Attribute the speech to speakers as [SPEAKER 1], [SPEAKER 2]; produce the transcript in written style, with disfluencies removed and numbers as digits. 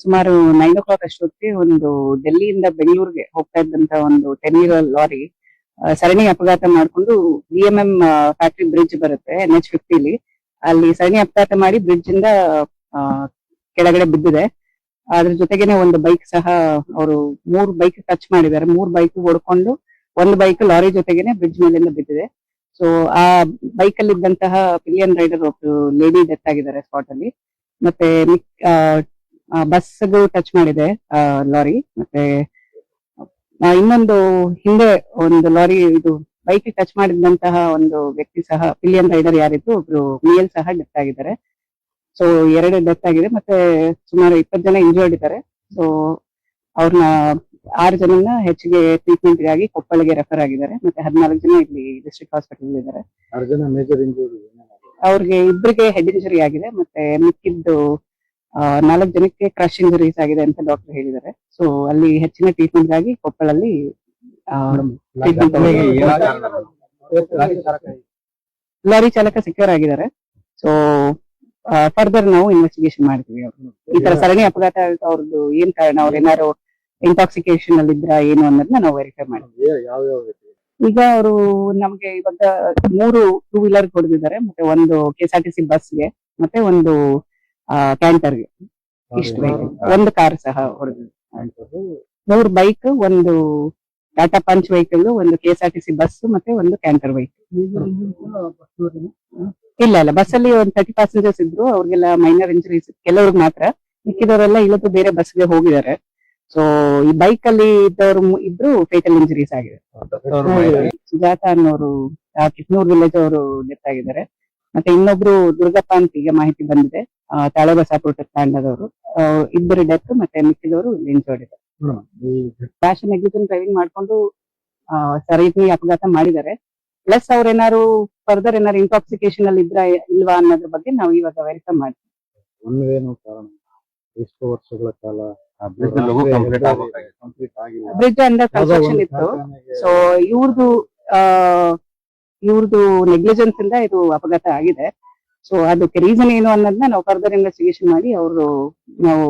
[SPEAKER 1] ಸುಮಾರು 9 o'clock ಅಷ್ಟೊತ್ತಿಗೆ ಒಂದು ಡೆಲ್ಲಿಯಿಂದ ಬೆಂಗಳೂರಿಗೆ ಹೋಗ್ತಾ ಇದ್ದಂತ ಒಂದು 10 wheeler ಲಾರಿ ಸರಣಿ ಅಪಘಾತ ಮಾಡ್ಕೊಂಡು BMM ಫ್ಯಾಕ್ಟರಿ ಬ್ರಿಡ್ಜ್ ಬರುತ್ತೆ NH50 ಅಲ್ಲಿ ಸರಣಿ ಅಪಘಾತ ಮಾಡಿ ಬ್ರಿಡ್ಜ್ ಇಂದ ಆ, ಕೆಳಗಡೆ ಬಿದ್ದಿದೆ. ಅದ್ರ ಜೊತೆಗೇನೆ ಒಂದು ಬೈಕ್ ಸಹ ಅವರು 3 ಬೈಕ್ ಟಚ್ ಮಾಡಿದ್ದಾರೆ. 3 ಬೈಕ್ ಹೊಡ್ಕೊಂಡು ಒಂದು ಬೈಕ್ ಲಾರಿ ಜೊತೆಗೇನೆ ಬ್ರಿಡ್ಜ್ ಮೇಲಿಂದ ಬಿದ್ದಿದೆ. ಸೊ ಆ ಬೈಕ್ ಅಲ್ಲಿ ಇದ್ದಂತಹ ಪಿಲಿಯನ್ ರೈಡರ್ ಒಬ್ರು ಲೇಡಿ ಡೆತ್ ಆಗಿದ್ದಾರೆ ಸ್ಪಾಟ್ ಅಲ್ಲಿ. ಮತ್ತೆ ಬಸ್ಗೂ ಟಚ್ ಮಾಡಿದೆ ಲಾರಿ. ಮತ್ತೆ ಇನ್ನೊಂದು ಹಿಂದೆ ಒಂದು ಲಾರಿ ಇದು ಬೈಕ್ ಟಚ್ ಮಾಡಿದಂತಹ ಒಂದು ವ್ಯಕ್ತಿ ಸಹ ಪಿಲಿಯನ್ ರೈಡರ್ ಯಾರಿದ್ರು ಒಬ್ರು ಮೇಲ್ ಸಹ ಡೆತ್ ಆಗಿದ್ದಾರೆ. ಸೊ 2 ಡೆತ್ ಆಗಿದೆ. ಮತ್ತೆ ಸುಮಾರು 20 ಜನ ಇಂಜರ್ಡ್ ಇದ್ದಾರೆ. ಸೊ ಅವ್ರನ್ನ 6 ಜನನ ಹೆಚ್ಚಿಗೆ ಟ್ರೀಟ್ಮೆಂಟ್ ಗಾಗಿ ಕೊಪ್ಪಳಿಗೆ ರೆಫರ್ ಆಗಿದ್ದಾರೆ. ಮತ್ತೆ 14 ಜನ ಇಲ್ಲಿ ಡಿಸ್ಟ್ರಿಕ್ಟ್ ಹಾಸ್ಪಿಟಲ್ ಇದ್ದಾರೆ. ಅವ್ರಿಗೆ ಇಬ್ಬರಿಗೆ ಹೆಡ್ ಇಂಜುರಿ ಆಗಿದೆ. ಮತ್ತೆ ಮಿಕ್ಕಿದ್ದು 4 ಜನಕ್ಕೆ ಕ್ರಶ್ ಇಂಜುರೀಸ್ ಆಗಿದೆ ಅಂತ ಡಾಕ್ಟರ್ ಹೇಳಿದ್ದಾರೆ. ಸೊ ಅಲ್ಲಿ ಹೆಚ್ಚಿನ ಟ್ರೀಟ್ಮೆಂಟ್ ಗಾಗಿ ಕೊಪ್ಪಳಲ್ಲಿ ಲಾರಿ ಚಾಲಕ ಸಿಕ್ಯೂರ್ ಆಗಿದ್ದಾರೆ. ಸೊ ಫರ್ದರ್ ನಾವು ಇನ್ವೆಸ್ಟಿಗೇಷನ್ ಮಾಡ್ತೀವಿ. ಈ ತರ ಸರಣಿ ಅಪಘಾತ ಅವ್ರದ್ದು ಏನ್ ಕಾರಣ, ಅವ್ರ ಏನಾದ್ರು ಇಂಟಾಕ್ಸಿಕೇಶನ್ ಅಲ್ಲಿ ಇದ್ರ ಏನು ಅನ್ನೋದನ್ನ ನಾವು ವೆರಿಫೈ ಮಾಡ್ತೀವಿ. ಈಗ ಅವರು ನಮ್ಗೆ ಇವಾಗ 3 2 wheeler ಹೊಡೆದಿದ್ದಾರೆ. ಮತ್ತೆ ಒಂದು KSRTC ಬಸ್ಗೆ ಮತ್ತೆ ಒಂದು ಕ್ಯಾಂಟರ್ಗೆ. ಇಷ್ಟು ವೆಹಿಕಲ್, ಒಂದು ಕಾರ್ ಸಹ ಹೊಡೆದಿದೆ. 3 ಬೈಕ್, ಒಂದು ಟಾಟಾ ಪಂಚ್ ವೆಹಿಕಲ್, ಒಂದು KSRTC ಬಸ್ ಮತ್ತೆ ಒಂದು ಕ್ಯಾಂಟರ್ ವೆಹಿಕಲ್. ಇಲ್ಲ ಬಸ್ ಅಲ್ಲಿ ಒಂದು 30 passengers ಇದ್ರು. ಅವ್ರಿಗೆಲ್ಲ ಮೈನರ್ ಇಂಜುರೀಸ್, ಕೆಲವ್ರಿಗೆ ಮಾತ್ರ. ಮಿಕ್ಕಿದವರೆಲ್ಲ ಇವತ್ತು ಬೇರೆ ಬಸ್ಗೆ ಹೋಗಿದ್ದಾರೆ. ಸೊ ಈ ಬೈಕ್ ಅಲ್ಲಿ ಇದ್ದವರು ಇಬ್ರು ಫೇಟಲ್ ಇಂಜುರೀಸ್ ಆಗಿದೆ. ಸುಜಾತ ಅನ್ನೋರು ಕಿತ್ನೂರ್ ವಿಲೇಜ್ ಅವರು ಡೆತ್ ಆಗಿದ್ದಾರೆ. ಮತ್ತೆ ಇನ್ನೊಬ್ರು ದುರ್ಗಪ್ಪ ಅಂತ ಈಗ ಮಾಹಿತಿ ಬಂದಿದೆ, ತಾಳೆಬಸಾಪುರ ತಾಂಡದವರು. ಇಬ್ಬರು ಡೆತ್, ಮತ್ತೆ ಮಿಕ್ಕಿದವರು ಇಂಜರ್ಡ್ ಇದೆ. ರ್ಯಾಶ್ ನೆಗ್ಲಿಜೆಂಟ್ ಡ್ರೈವಿಂಗ್ ಮಾಡ್ಕೊಂಡು ಸರಣಿ ಅಪಘಾತ ಮಾಡಿದ್ದಾರೆ. ಪ್ಲಸ್ ಅವ್ರೇನಾರು ಫರ್ದರ್ ಏನಾರು ಇಂಟಾಕ್ಸಿಕೇಶನ್ ಅಲ್ಲಿ ಇದ್ರ ಇಲ್ವಾ ಅನ್ನೋದ್ರ ಬಗ್ಗೆ ನಾವು ಇವಾಗ ವೆರಿಫೈ ಮಾಡ್ತೀವಿ.
[SPEAKER 2] ಎಷ್ಟು ವರ್ಷಗಳ ಕಾಲ
[SPEAKER 1] ಬ್ರಿಡ್ಜ್ ಅಂಡರ್ ಕನ್ಸ್ಟ್ರಕ್ಷನ್ ಇತ್ತು. ಸೊ ಇವ್ರದ್ದು ನೆಗ್ಲಿಜೆನ್ಸ್ ಇಂದ ಇದು ಅಪಘಾತ ಆಗಿದೆ. ಸೊ ಅದಕ್ಕೆ ರೀಸನ್ ಏನು ಅನ್ನೋದನ್ನ ನಾವು ಫರ್ದರ್ ಇನ್ವೆಸ್ಟಿಗೇಷನ್ ಮಾಡಿ ನಾವು